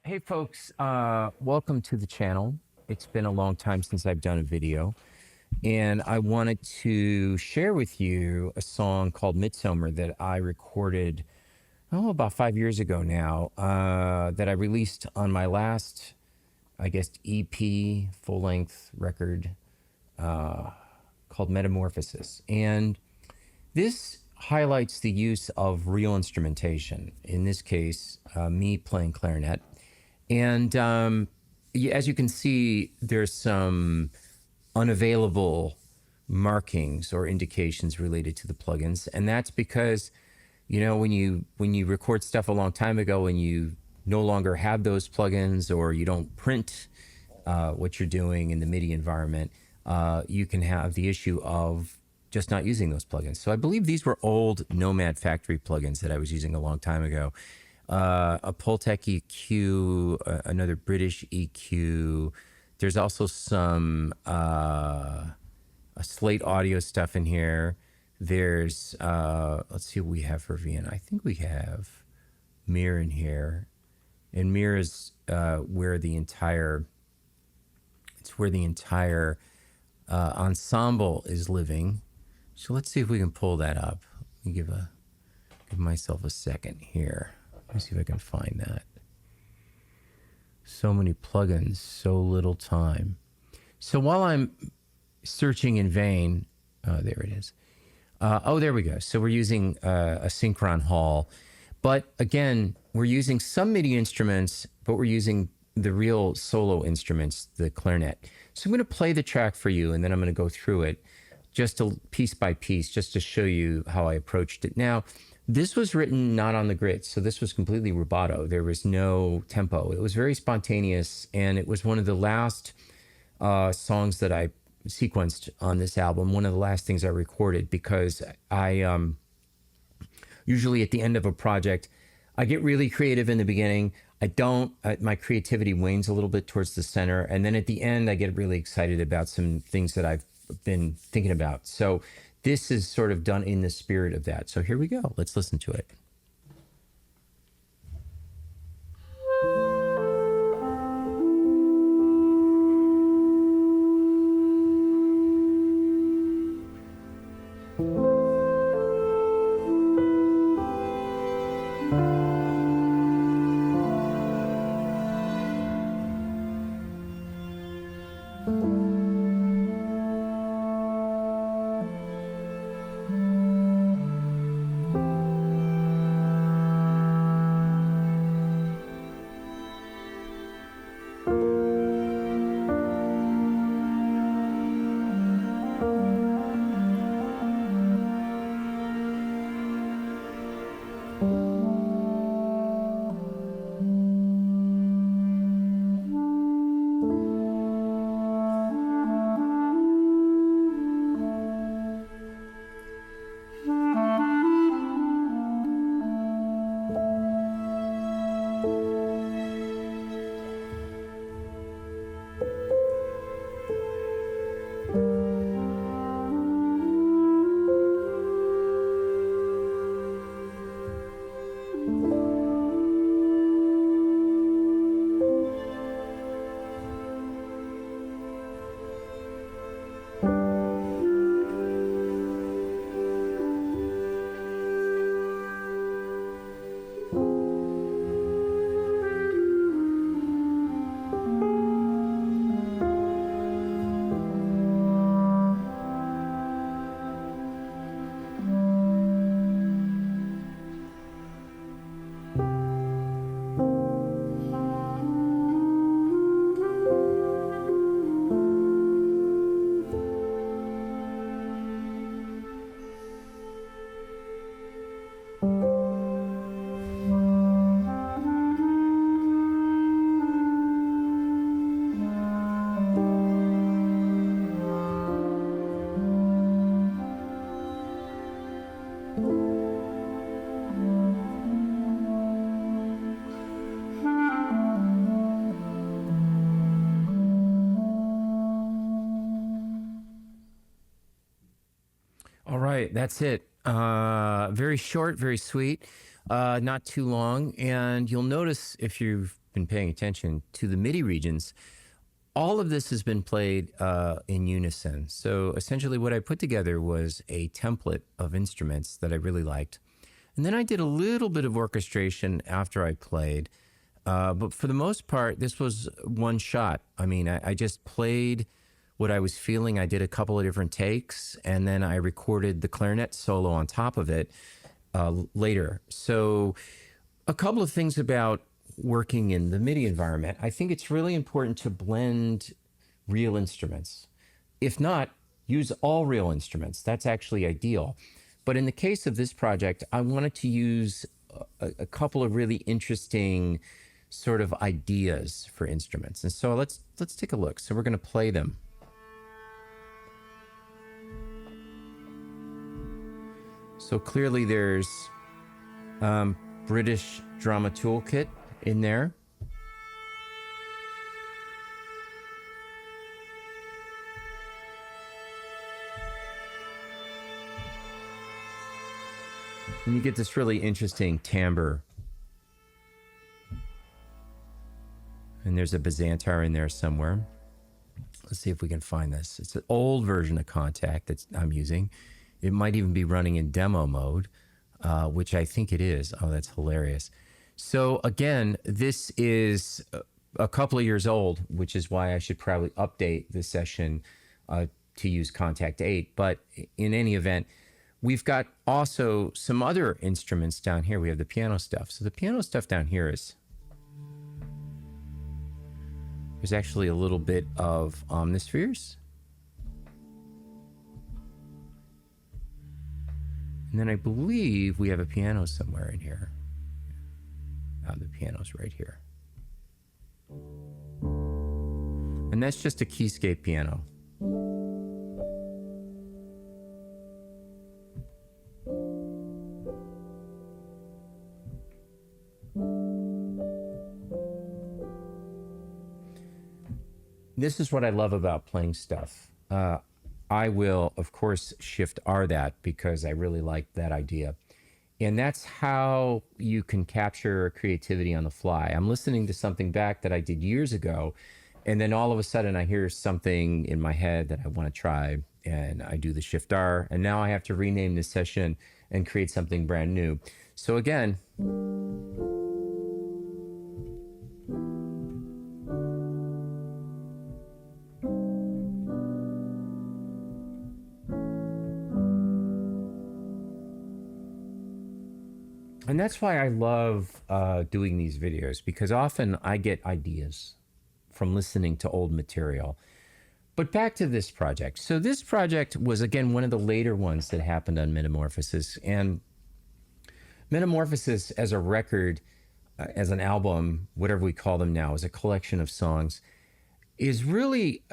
Hey folks, welcome to the channel. It's been a long time since I've done a video, and I wanted to share with you a song called Midsummer that I recorded, about 5 years ago now, that I released on my last, I guess, EP, full-length record called Metamorphosis. And this highlights the use of real instrumentation, in this case, me playing clarinet. And as you can see, there's some unavailable markings or indications related to the plugins, and that's because when you record stuff a long time ago and you no longer have those plugins, or you don't print what you're doing in the MIDI environment, you can have the issue of just not using those plugins. So I believe these were old Nomad Factory plugins that I was using a long time ago. A Pultec EQ, another British EQ. There's also some a Slate Audio stuff in here. There's let's see what we have for Vienna. I think we have Mir in here, and Mir is where the entire ensemble is living. So let's see if we can pull that up. Let me give myself a second here. Let me see if I can find that. So many plugins, so little time. So while I'm searching in vain, there it is. There we go. So we're using a Synchron Hall. But again, we're using some MIDI instruments, but we're using the real solo instruments, the clarinet. So I'm going to play the track for you, and then I'm going to go through it just piece by piece, just to show you how I approached it. Now, this was written not on the grid, so this was completely rubato. There was no tempo. It was very spontaneous, and it was one of the last songs that I sequenced on this album, one of the last things I recorded, because I usually at the end of a project, I get really creative in the beginning. I don't, my creativity wanes a little bit towards the center, and then at the end, I get really excited about some things that I've been thinking about. So this is sort of done in the spirit of that. So here we go. Let's listen to it. All right, that's it. Very short, very sweet, not too long. And you'll notice, if you've been paying attention to the MIDI regions, all of this has been played in unison. So essentially what I put together was a template of instruments that I really liked. And then I did a little bit of orchestration after I played. But for the most part, this was one shot. I mean, I just played what I was feeling. I did a couple of different takes, and then I recorded the clarinet solo on top of it later. So a couple of things about working in the MIDI environment. I think it's really important to blend real instruments. If not, use all real instruments. That's actually ideal. But in the case of this project, I wanted to use a couple of really interesting sort of ideas for instruments. And so let's take a look. So we're going to play them. So clearly there's British Drama Toolkit in there. And you get this really interesting timbre. And there's a Byzantar in there somewhere. Let's see if we can find this. It's an old version of Contact that I'm using. It might even be running in demo mode, which I think it is. Oh, that's hilarious. So again, this is a couple of years old, which is why I should probably update this session to use Contact 8. But in any event, we've got also some other instruments down here. We have the piano stuff. So the piano stuff down here is, there's actually a little bit of omnispheres. And then I believe we have a piano somewhere in here. The piano's right here. And that's just a keyscape piano. This is what I love about playing stuff. I will, of course, Shift R that because I really like that idea. And that's how you can capture creativity on the fly. I'm listening to something back that I did years ago, and then all of a sudden I hear something in my head that I want to try, and I do the Shift R, and now I have to rename this session and create something brand new. So again, and that's why I love doing these videos, because often I get ideas from listening to old material. But back to this project. So this project was, again, one of the later ones that happened on Metamorphosis. And Metamorphosis as a record, as an album, whatever we call them now, as a collection of songs, is really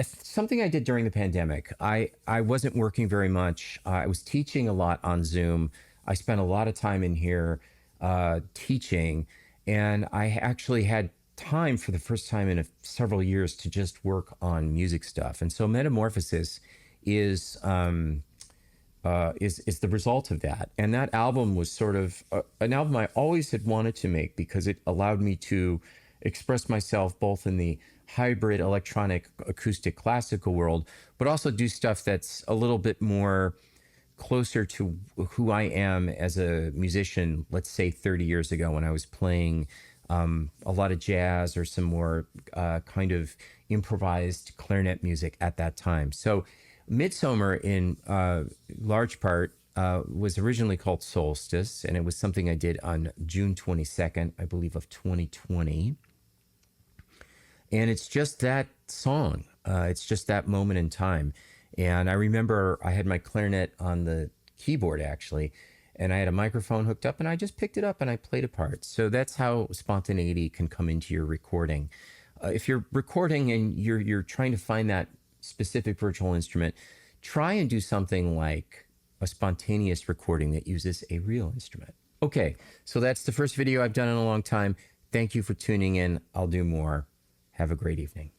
something I did during the pandemic. I wasn't working very much. I was teaching a lot on Zoom. I spent a lot of time in here teaching, and I actually had time for the first time in several years to just work on music stuff. And so Metamorphosis is the result of that. And that album was sort of an album I always had wanted to make because it allowed me to express myself both in the hybrid electronic acoustic classical world, but also do stuff that's a little bit more closer to who I am as a musician, let's say 30 years ago when I was playing a lot of jazz or some more kind of improvised clarinet music at that time. So Midsummer, in large part, was originally called Solstice, and it was something I did on June 22nd, I believe, of 2020. And it's just that song. It's just that moment in time. And I remember I had my clarinet on the keyboard, actually, and I had a microphone hooked up, and I just picked it up and I played a part. So that's how spontaneity can come into your recording. If you're recording and you're trying to find that specific virtual instrument, try and do something like a spontaneous recording that uses a real instrument. Okay, so that's the first video I've done in a long time. Thank you for tuning in. I'll do more. Have a great evening.